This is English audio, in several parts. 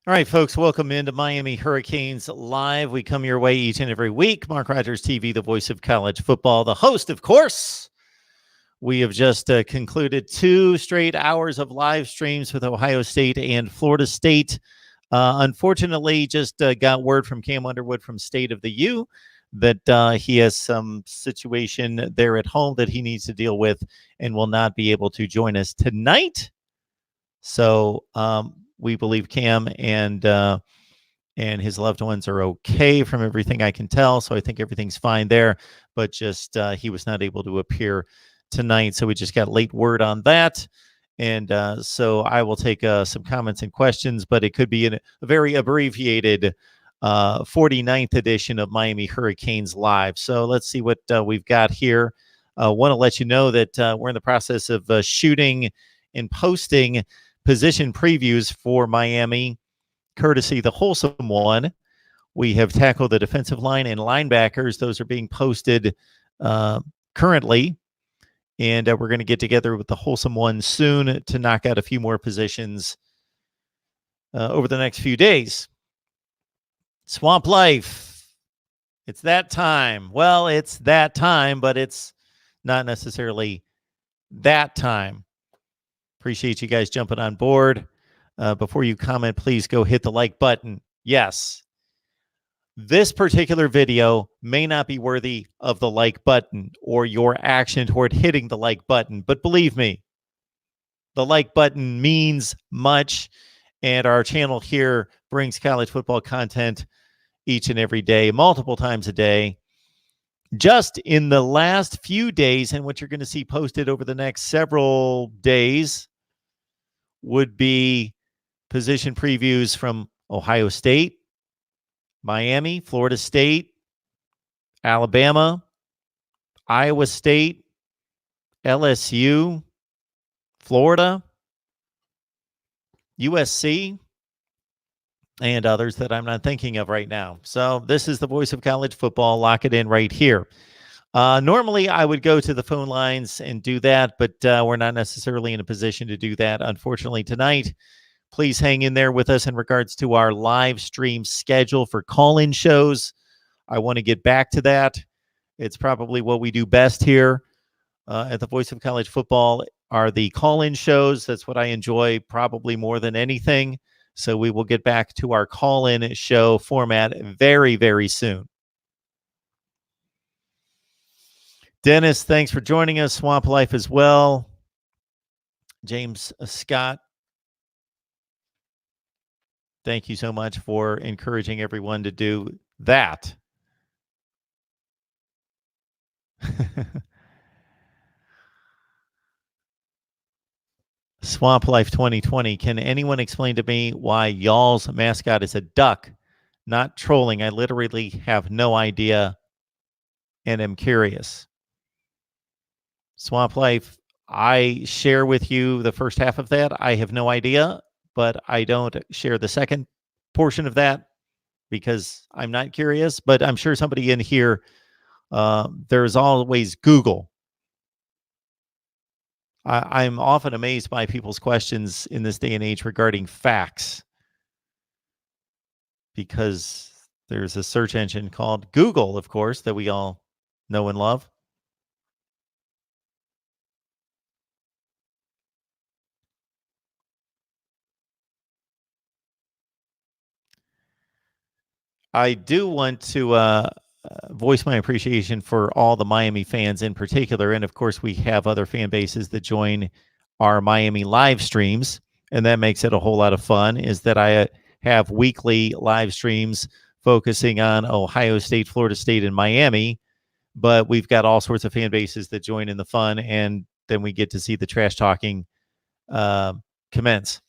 All right, folks, welcome into Miami Hurricanes Live. We come your way each and every week. Mark Rogers TV, the voice of college football, the host, of course. We have just concluded 2 straight hours of live streams with Ohio State and Florida State. Unfortunately, just got word from Cam Underwood from State of the U that he has some situation there at home that he needs to deal with and will not be able to join us tonight. So we believe Cam and his loved ones are okay from everything I can tell. So I think everything's fine there. But just he was not able to appear tonight. So we just got late word on that. And so I will take some comments and questions, but it could be a very abbreviated 49th edition of Miami Hurricanes Live. So let's see what we've got here. Want to let you know that we're in the process of shooting and posting position previews for Miami, courtesy the Wholesome One. We have tackled the defensive line and linebackers. Those are being posted currently. And we're going to get together with the Wholesome One soon to knock out a few more positions over the next few days. Swamp Life. It's that time. Well, it's that time, but it's not necessarily that time. Appreciate you guys jumping on board. Before you comment, please go hit the like button. Yes, this particular video may not be worthy of the like button or your action toward hitting the like button, but believe me, the like button means much, and our channel here brings college football content each and every day, multiple times a day. Just in the last few days, and what you're going to see posted over the next several days would be position previews from Ohio State, Miami, Florida State, Alabama, Iowa State, LSU, Florida, USC, and others that I'm not thinking of right now. So this is the voice of college football. Lock it in right here. Normally, I would go to the phone lines and do that, but we're not necessarily in a position to do that, unfortunately, tonight. Please hang in there with us in regards to our live stream schedule for call-in shows. I want to get back to that. It's probably what we do best here at the Voice of College Football are the call-in shows. That's what I enjoy probably more than anything. So we will get back to our call-in show format very, very soon. Dennis, thanks for joining us. Swamp Life as well. James Scott, thank you so much for encouraging everyone to do that. Swamp Life 2020. Can anyone explain to me why y'all's mascot is a duck? Not trolling. I literally have no idea and am curious. Swamp Life, I share with you the first half of that. I have no idea, but I don't share the second portion of that because I'm not curious. But I'm sure somebody in here, there's always Google. I'm often amazed by people's questions in this day and age regarding facts because there's a search engine called Google, of course, that we all know and love. I do want to voice my appreciation for all the Miami fans in particular. And of course, we have other fan bases that join our Miami live streams. And that makes it a whole lot of fun, is that I have weekly live streams focusing on Ohio State, Florida State, and Miami. But we've got all sorts of fan bases that join in the fun. And then we get to see the trash talking commence.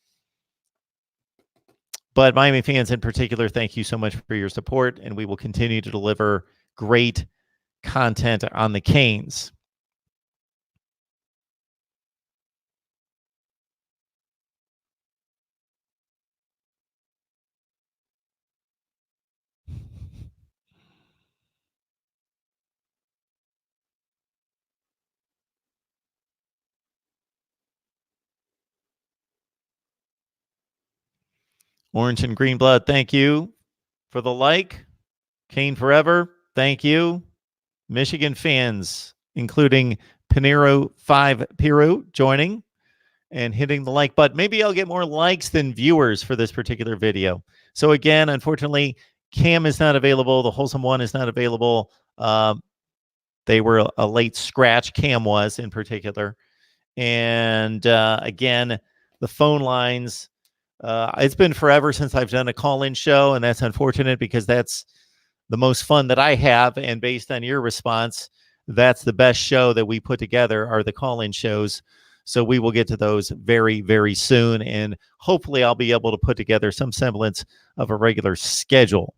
But Miami fans in particular, thank you so much for your support, and we will continue to deliver great content on the Canes. Orange and Green Blood, thank you for the like. Kane Forever, thank you. Michigan fans, including Pinero 5 Piru, joining and hitting the like button. Maybe I'll get more likes than viewers for this particular video. So again, unfortunately, Cam is not available. The Wholesome One is not available. They were a late scratch. Cam was in particular. And again, the phone lines. It's been forever since I've done a call-in show, and that's unfortunate because that's the most fun that I have. And based on your response, that's the best show that we put together are the call-in shows. So we will get to those very, very soon. And hopefully I'll be able to put together some semblance of a regular schedule.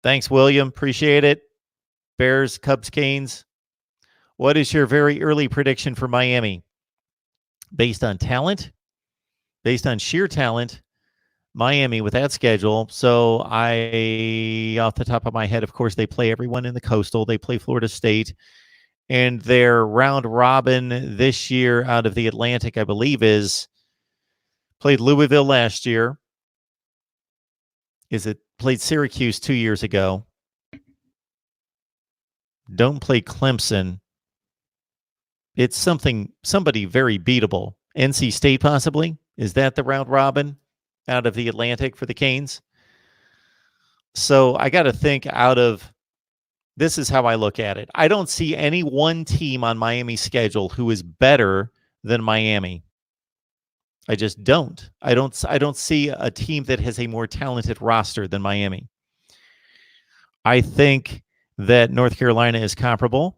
Thanks, William. Appreciate it. Bears, Cubs, Canes. What is your very early prediction for Miami? Based on talent, based on sheer talent, Miami with that schedule. So off the top of my head, of course, they play everyone in the Coastal. They play Florida State. And their round robin this year out of the Atlantic, I believe, played Louisville last year. Played Syracuse 2 years ago. Don't play Clemson. It's somebody very beatable. NC State possibly. Is that the round robin out of the Atlantic for the Canes? So I got to think this is how I look at it. I don't see any one team on Miami's schedule who is better than Miami. I just don't. I don't see a team that has a more talented roster than Miami. I think that North Carolina is comparable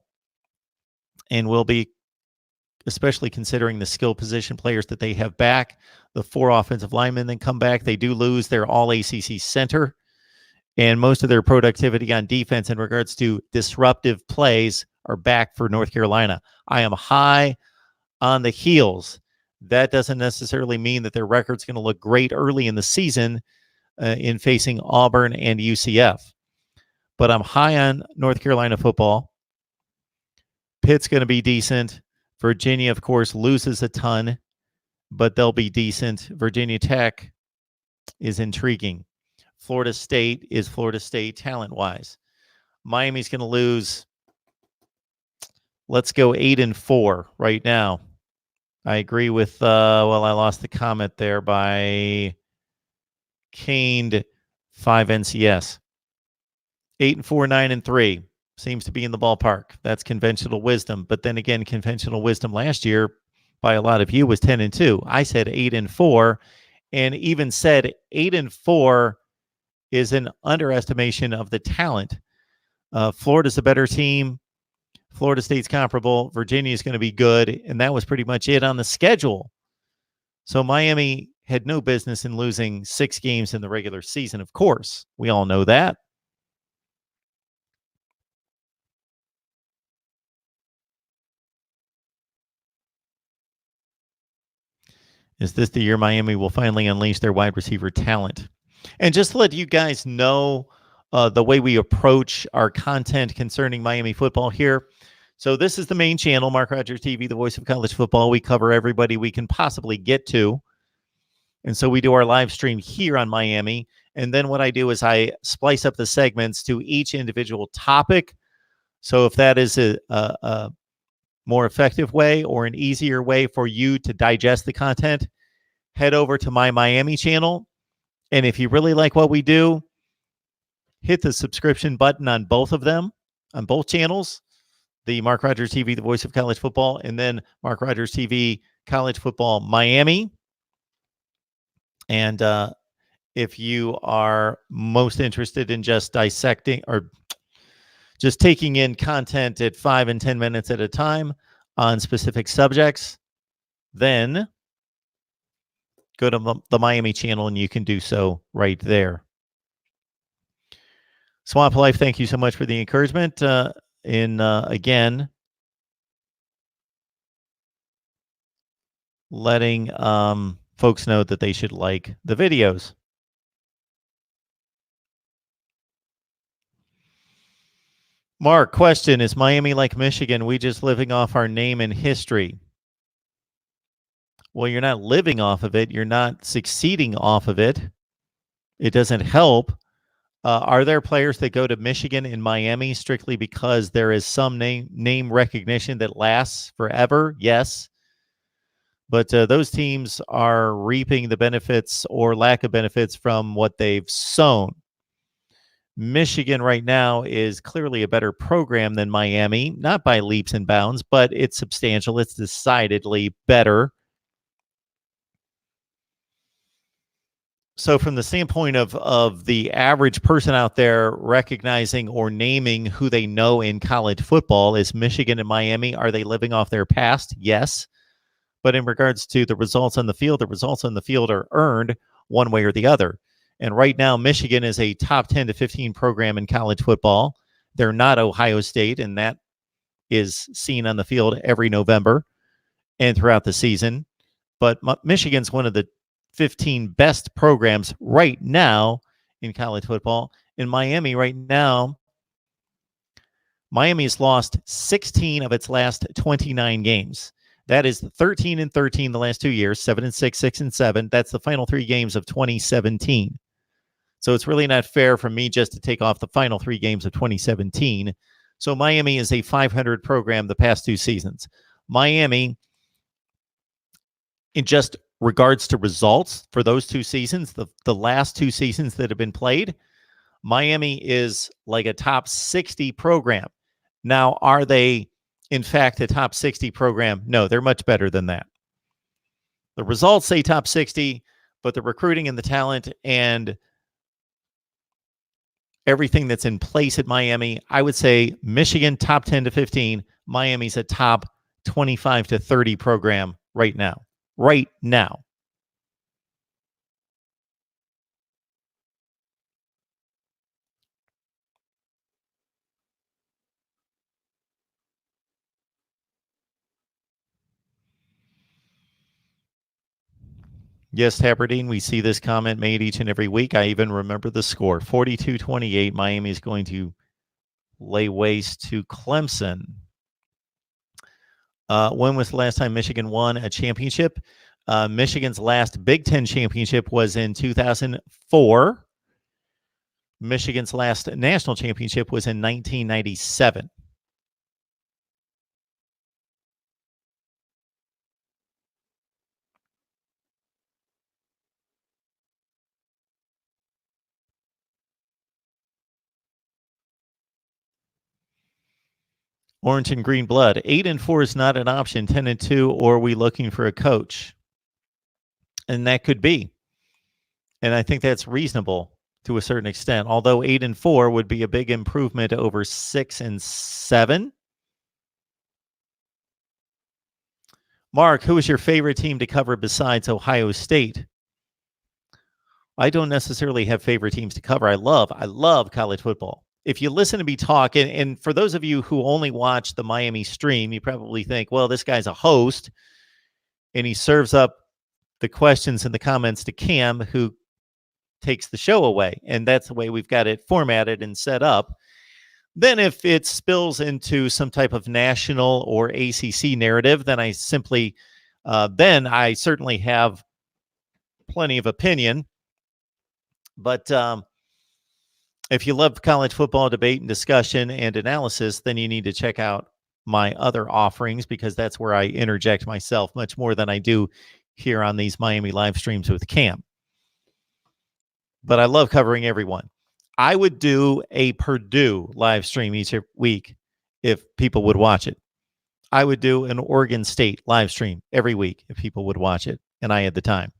and will be, especially considering the skill position players that they have back. The 4 offensive linemen then come back. They do lose their all-ACC center. And most of their productivity on defense in regards to disruptive plays are back for North Carolina. I am high on the heels. That doesn't necessarily mean that their record's going to look great early in the season in facing Auburn and UCF. But I'm high on North Carolina football. Pitt's going to be decent. Virginia, of course, loses a ton, but they'll be decent. Virginia Tech is intriguing. Florida State is Florida State talent-wise. Miami's going to lose, let's go 8-4 right now. I agree with, I lost the comment there by Caned 5 NCS. 8-4, 9-3 seems to be in the ballpark. That's conventional wisdom. But then again, conventional wisdom last year by a lot of you was 10-2. I said 8-4 and even said 8-4 is an underestimation of the talent. Florida's a better team. Florida State's comparable. Virginia is going to be good. And that was pretty much it on the schedule. So Miami had no business in losing 6 games in the regular season, of course. We all know that. Is this the year Miami will finally unleash their wide receiver talent? And just to let you guys know the way we approach our content concerning Miami football here. So this is the main channel, Mark Rogers TV, the voice of college football. We cover everybody we can possibly get to. And so we do our live stream here on Miami. And then what I do is I splice up the segments to each individual topic. So if that is a more effective way or an easier way for you to digest the content, head over to my Miami channel. And if you really like what we do, hit the subscription button on both of them, on both channels, the Mark Rogers TV, the voice of college football, and then Mark Rogers TV, college football Miami. And if you are most interested in just dissecting or just taking in content at 5 and 10 minutes at a time on specific subjects, then go to the Miami channel and you can do so right there. Swamp Life, thank you so much for the encouragement. Again, letting folks know that they should like the videos. Mark, question, is Miami like Michigan? We just living off our name and history. Well, you're not living off of it. You're not succeeding off of it. It doesn't help. Are there players that go to Michigan and Miami strictly because there is some name recognition that lasts forever? Yes. But those teams are reaping the benefits or lack of benefits from what they've sown. Michigan right now is clearly a better program than Miami, not by leaps and bounds, but it's substantial. It's decidedly better. So from the standpoint of the average person out there recognizing or naming who they know in college football, is Michigan and Miami, are they living off their past? Yes. But in regards to the results on the field are earned one way or the other. And right now, Michigan is a top 10 to 15 program in college football. They're not Ohio State, and that is seen on the field every November and throughout the season. But Michigan's one of the 15 best programs right now in college football. In Miami right now, Miami has lost 16 of its last 29 games. That is 13-13 the last 2 years, 7-6, 6-7. That's the final 3 games of 2017. So it's really not fair for me just to take off the final 3 games of 2017. So Miami is a 500 program the past 2 seasons. Miami, in just regards to results for those 2 seasons, the last 2 seasons that have been played, Miami is like a top 60 program. Now, are they, in fact, a top 60 program? No, they're much better than that. The results say top 60, but the recruiting and the talent and everything that's in place at Miami, I would say Michigan top 10 to 15, Miami's a top 25 to 30 program right now. Right now. Yes, Tabardine, we see this comment made each and every week. I even remember the score. 42-28, Miami is going to lay waste to Clemson. When was the last time Michigan won a championship? Michigan's last Big Ten championship was in 2004. Michigan's last national championship was in 1997. Orange and green blood. 8-4 is not an option. 10-2, or are we looking for a coach? And that could be. And I think that's reasonable to a certain extent. Although 8-4 would be a big improvement over 6-7. Mark, who is your favorite team to cover besides Ohio State? I don't necessarily have favorite teams to cover. I love college football. If you listen to me talk, and for those of you who only watch the Miami stream, you probably think, well, this guy's a host, and he serves up the questions and the comments to Cam, who takes the show away. And that's the way we've got it formatted and set up. Then if it spills into some type of national or ACC narrative, then I simply, then I certainly have plenty of opinion. But if you love college football debate and discussion and analysis, then you need to check out my other offerings, because that's where I interject myself much more than I do here on these Miami live streams with Cam. But I love covering everyone. I would do a Purdue live stream each week if people would watch it. I would do an Oregon State live stream every week if people would watch it, and I had the time.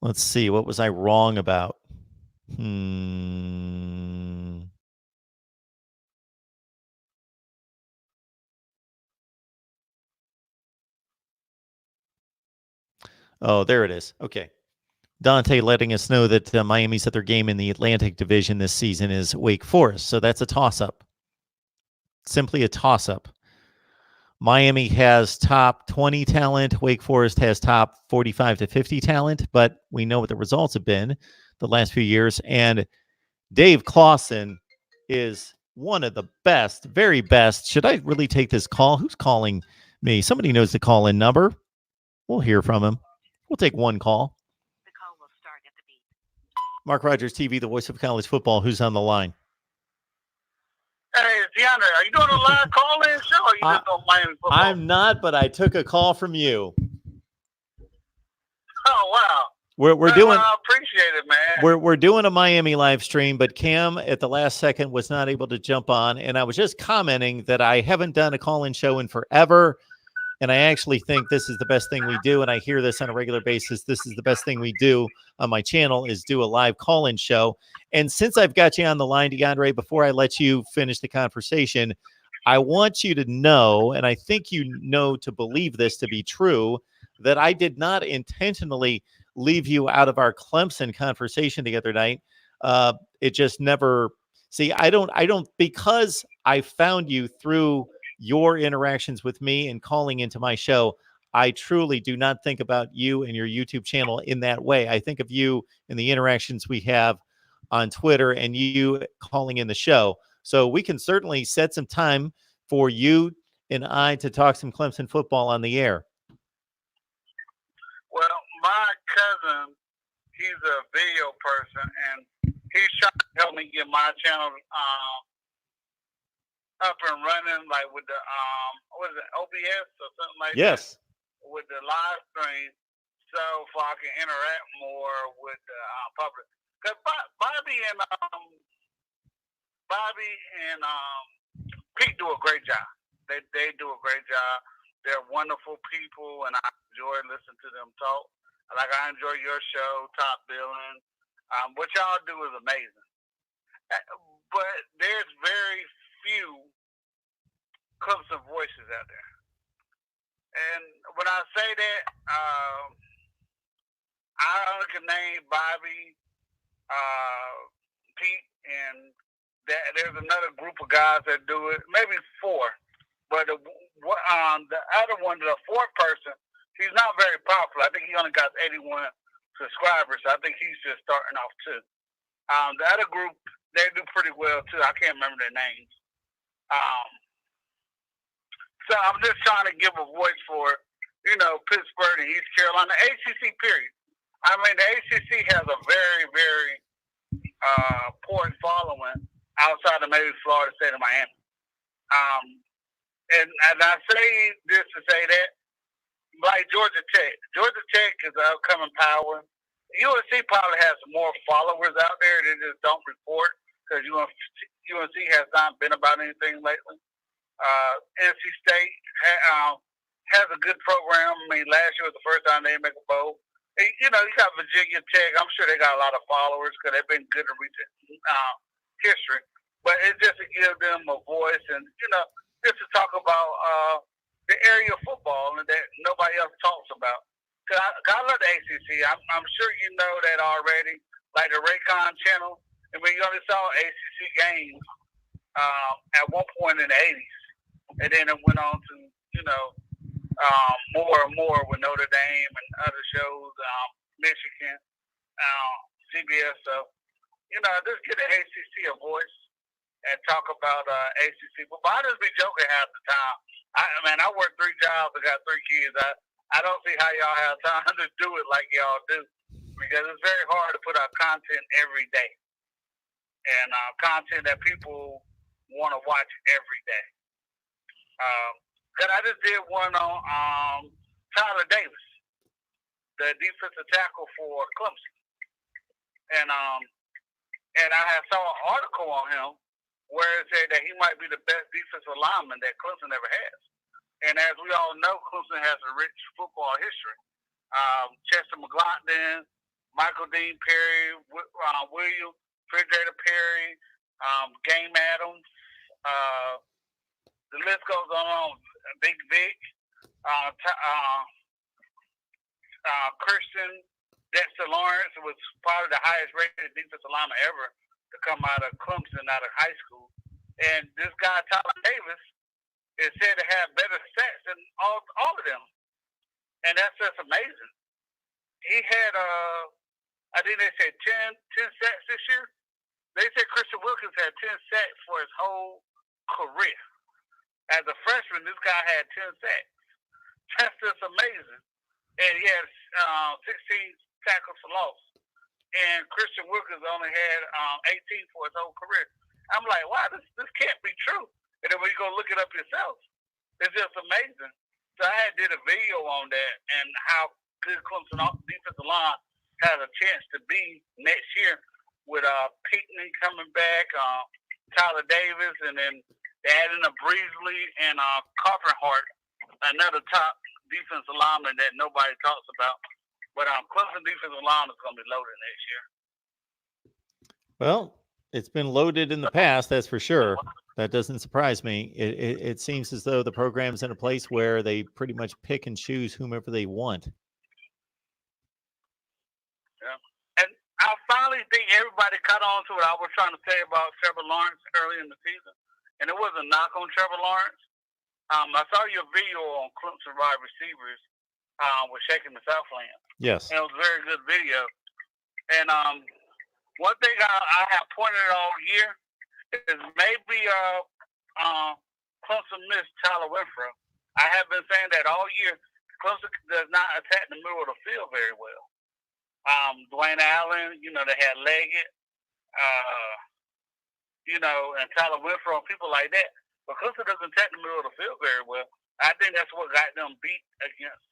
Let's see. What was I wrong about? Oh, there it is. Okay. Dante letting us know that Miami's other game in the Atlantic Division this season is Wake Forest. So that's a toss-up. Simply a toss-up. Miami has top 20 talent. Wake Forest has top 45 to 50 talent, but we know what the results have been the last few years. And Dave Clausen is one of the best, very best. Should I really take this call? Who's calling me. Somebody knows the call-in number. We'll hear from him. We'll take one call. The call will start at the beep. Mark Rogers TV, the voice of college football. Who's on the line? Hey, DeAndre, are you doing a live call-in show, or you just on Miami football? I'm not, but I took a call from you. Oh, wow. We're doing. I appreciate it, man. We're doing a Miami live stream, but Cam at the last second was not able to jump on, and I was just commenting that I haven't done a call-in show in forever, and I actually think this is the best thing we do, and I hear this on a regular basis. This is the best thing we do on my channel is do a live call-in show. And since I've got you on the line, DeAndre, before I let you finish the conversation, I want you to know, and I think you know to believe this to be true, that I did not intentionally leave you out of our Clemson conversation the other night. It just never. See, I don't because I found you through your interactions with me and calling into my show. I truly do not think about you and your YouTube channel in that way. I think of you in the interactions we have on Twitter and you calling in the show. So we can certainly set some time for you and I to talk some Clemson football on the air. Well, my cousin, he's a video person, and he's trying to help me get my channel up and running, like with the what is it, OBS or something like Yes. that, with the live stream, so I can interact more with the public. Because Bobby and Pete do a great job. They do a great job. They're wonderful people, and I enjoy listening to them talk. Like, I enjoy your show, Top Billing. What y'all do is amazing. But there's very few Clemson voices out there. And when I say that, I only can name Bobby, Pete, and there's another group of guys that do it, maybe four. But the other one, the fourth person, he's not very popular. I think he only got 81 subscribers. So I think he's just starting off too. The other group, they do pretty well too. I can't remember their names. So I'm just trying to give a voice for, Pittsburgh and East Carolina, ACC period. I mean, the ACC has a very, very important following outside of maybe Florida State and Miami. And I say this to say that, like Georgia Tech is an upcoming power. UNC probably has more followers out there. They just don't report because UNC has not been about anything lately. NC State has a good program. I mean, last year was the first time they make a bowl. And, you got Virginia Tech. I'm sure they got a lot of followers because they've been good in recent history. But it's just to give them a voice and, just to talk about the area of football and that nobody else talks about. Cause I love the ACC. I'm sure you know that already. Like the Raycon channel. I mean, you only saw ACC games at one point in the 80s. And then it went on to, more and more with Notre Dame and other shows, Michigan, CBS. So, just get the ACC a voice and talk about ACC. But I just be joking half the time. I work 3 jobs. I got 3 kids. I don't see how y'all have time to do it like y'all do, because it's very hard to put out content every day and content that people want to watch every day. Cause I just did one on Tyler Davis, the defensive tackle for Clemson, and I had saw an article on him where it said that he might be the best defensive lineman that Clemson ever has. And as we all know, Clemson has a rich football history. Chester McLaughlin, Michael Dean Perry, William Refrigerator Perry, Game Adams. The list goes on. Big Vic, Christian, Dexter Lawrence was probably the highest rated defensive lineman ever to come out of Clemson, out of high school. And this guy, Tyler Davis, is said to have better stats than all of them. And that's just amazing. He had, I think they said 10 sacks this year. They said Christian Wilkins had 10 sacks for his whole career. As a freshman, this guy had 10 sacks. That's just amazing. And he had 16 tackles for loss. And Christian Wilkins only had 18 for his whole career. I'm like, wow, this can't be true. And then when you go look it up yourself, it's just amazing. So I did a video on that and how good Clemson defensive line has a chance to be next year with Pinkney coming back, Tyler Davis, and then adding a Breesley and Carpenhart, another top defensive lineman that nobody talks about. But Clemson defensive line is going to be loaded next year. Well, it's been loaded in the past, that's for sure. That doesn't surprise me. It seems as though the program's in a place where they pretty much pick and choose whomever they want. Yeah. And I finally think everybody caught on to what I was trying to say about Trevor Lawrence early in the season. And it was a knock on Trevor Lawrence. I saw your video on Clemson wide receivers with Shaking the Southland. Yes. And it was a very good video. And one thing I have pointed all year is maybe Clemson missed Tyler Winfrey. I have been saying that all year. Clemson does not attack the middle of the field very well. Dwayne Allen, they had Leggett, and Tyler Winfrey and people like that. But Clemson doesn't attack the middle of the field very well. I think that's what got them beat against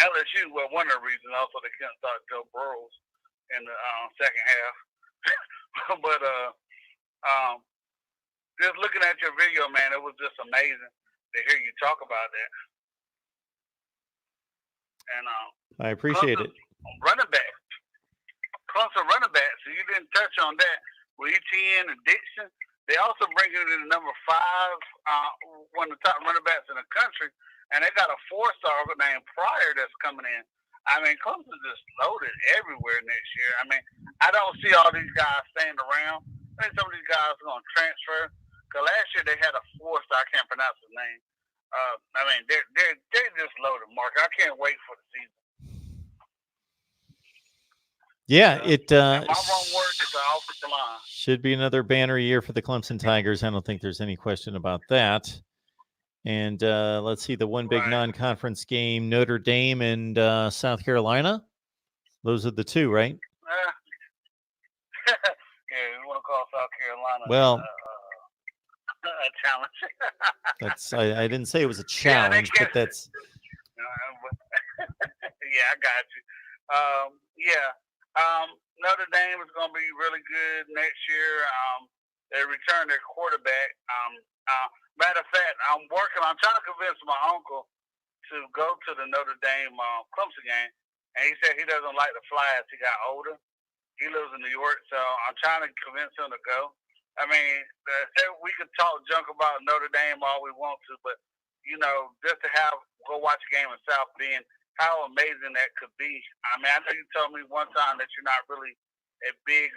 LSU. Well, one of the reasons also they couldn't start Joe Burrows in the second half. But just looking at your video, man, it was just amazing to hear you talk about that. And I appreciate it. Running back, Clemson running back. So you didn't touch on that with ETN and Dixon. They also bring in the number 5, one of the top running backs in the country, and they got a 4-star named Pryor that's coming in. I mean, Clemson just loaded everywhere next year. I mean, I don't see all these guys staying around. I think some of these guys are going to transfer. Because last year they had a 4-star. I can't pronounce his name. I mean, they're just loaded, Mark. I can't wait for the season. Yeah, it my wrong word is the offensive line. Should be another banner year for the Clemson Tigers. I don't think there's any question about that. And let's see, the one big non-conference game, Notre Dame and South Carolina. Those are the two, right? Yeah, we want to call South Carolina well, a challenge. that's I didn't say it was a challenge, but that's. Yeah, I got you. Notre Dame is going to be really good next year. They return their quarterback. Matter of fact, I'm trying to convince my uncle to go to the Notre Dame Clemson game, and he said he doesn't like to fly as he got older. He lives in New York, so I'm trying to convince him to go. I mean, we could talk junk about Notre Dame all we want to, but just to go watch a game in South Bend, how amazing that could be. I mean, I know you told me one time that you're not really a big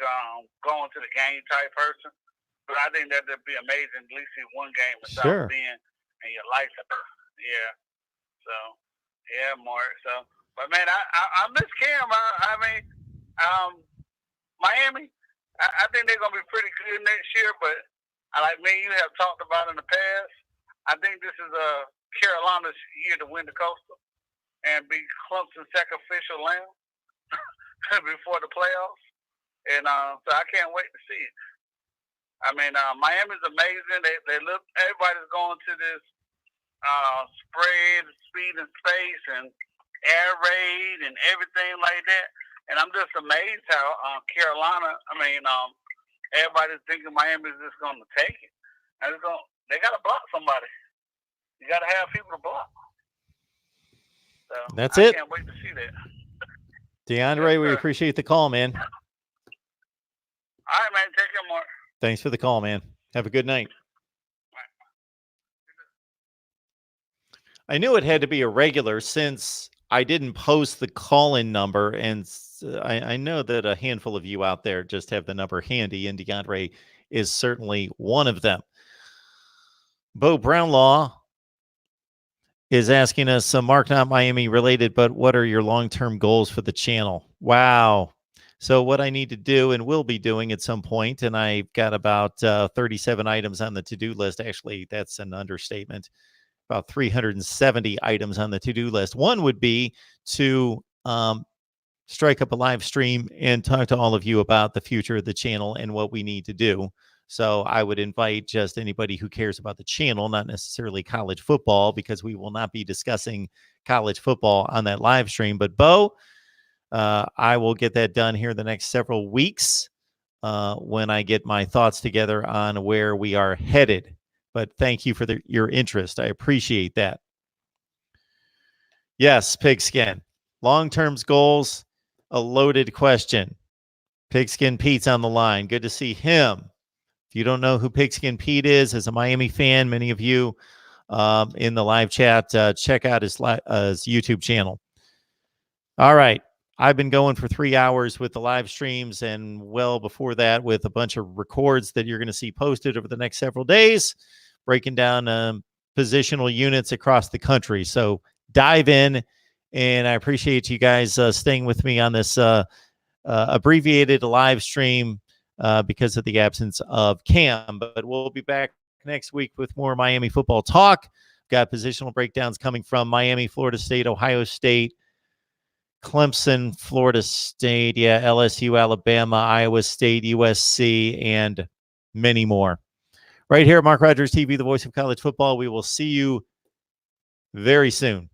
going to the game type person, but I think that would be amazing. At least see one game in South Bend and your life. Yeah. So, yeah, Mark. So, but man, I miss Cam. I mean, Miami. I think they're gonna be pretty good next year. But like me, you have talked about in the past. I think this is Carolina's year to win the Coastal and be Clemson's sacrificial lamb before the playoffs. And so I can't wait to see it. I mean, Miami's amazing. They look. Everybody's going to this spread, speed and space, and air raid, and everything like that. And I'm just amazed how Carolina. I mean, everybody's thinking Miami's just going to take it. And they got to block somebody. You got to have people to block. So that's I it. Can't wait to see that. DeAndre, we appreciate the call, man. All right, man. Take care, Mark. Thanks for the call, man. Have a good night. I knew it had to be a regular since I didn't post the call-in number, and I know that a handful of you out there just have the number handy, and DeAndre is certainly one of them. Bo Brownlaw is asking us, Mark, not Miami related, but what are your long-term goals for the channel? Wow. So what I need to do and will be doing at some point, and I've got about 37 items on the to-do list. Actually, that's an understatement. about 370 items on the to-do list. One would be to strike up a live stream and talk to all of you about the future of the channel and what we need to do. So I would invite just anybody who cares about the channel, not necessarily college football, because we will not be discussing college football on that live stream. But Bo, I will get that done here the next several weeks when I get my thoughts together on where we are headed. But thank you for your interest. I appreciate that. Yes, Pigskin. Long-term goals, a loaded question. Pigskin Pete's on the line. Good to see him. If you don't know who Pigskin Pete is, as a Miami fan, many of you in the live chat, check out his YouTube channel. All right. I've been going for 3 hours with the live streams, and well before that with a bunch of records that you're going to see posted over the next several days, breaking down positional units across the country. So dive in, and I appreciate you guys staying with me on this abbreviated live stream because of the absence of Cam. But we'll be back next week with more Miami football talk. Got positional breakdowns coming from Miami, Florida State, Ohio State, Clemson, Florida State, LSU, Alabama, Iowa State, USC, and many more. Right here at Mark Rogers TV, the voice of college football. We will see you very soon.